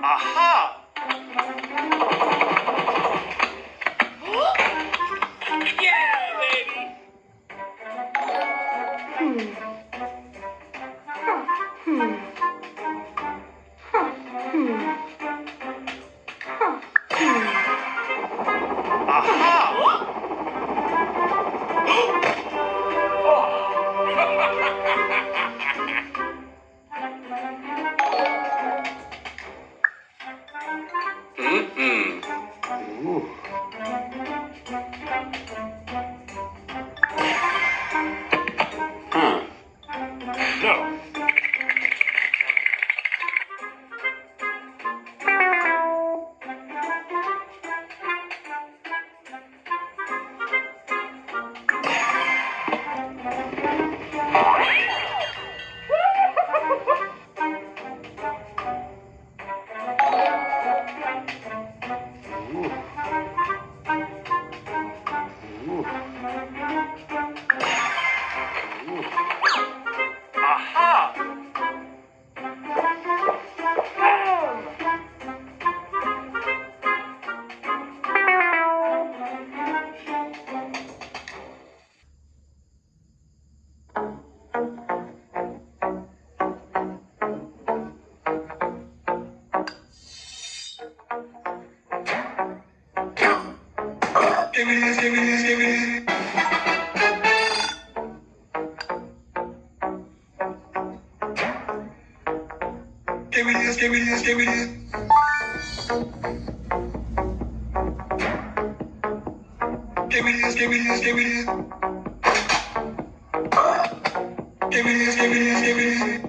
Aha! Yeah, baby! Aha! Mm-mm. Ooh. Huh. No. Aha! Give me this, give me this, give me this. Give me this, give me this, give me this. Give me this, give me this, give me this. Give me this, give me this, give me this.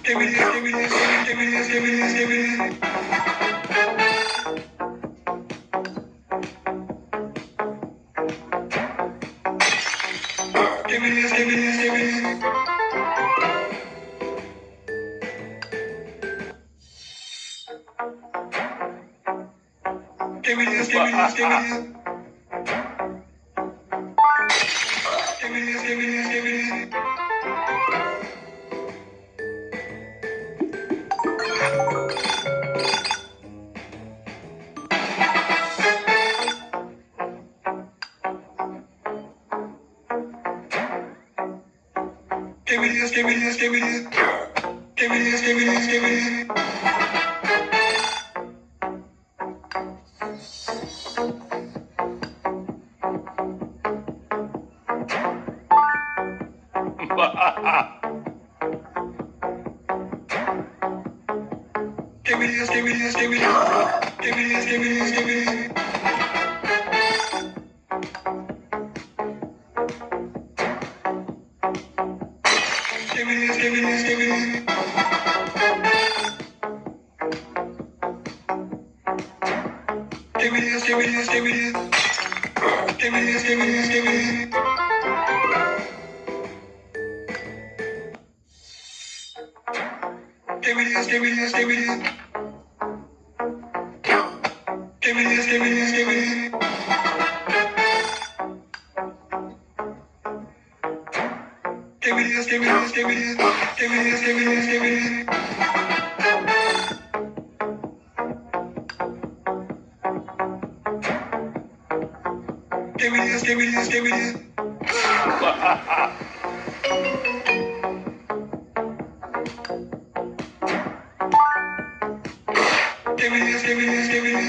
Give me this, give me this, give me this, give me this, give me this. Give me this, give me this, give me this. Give me this, give me this, give me this. Give me this, give me this, give me this. Give me this, give me this, give me this. Give me this, give me this, give me this. Give me this, give me this, give me this. Give me this, give me this, give me this. Give me this, give me this, give me this. Give me this, give me this, give me this. Give me this, give me this, give me this. Give me this, give me this, give me this. Give me this, give me this, give me this. Give me this, give me this, give me this. Give me this, give me this, give me this. skibidi, skibidi, skibidi. Skibidi, skibidi, skibidi.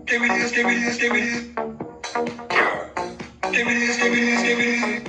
Skibidi, skibidi, skibidi. Skibidi, skibidi, skibidi.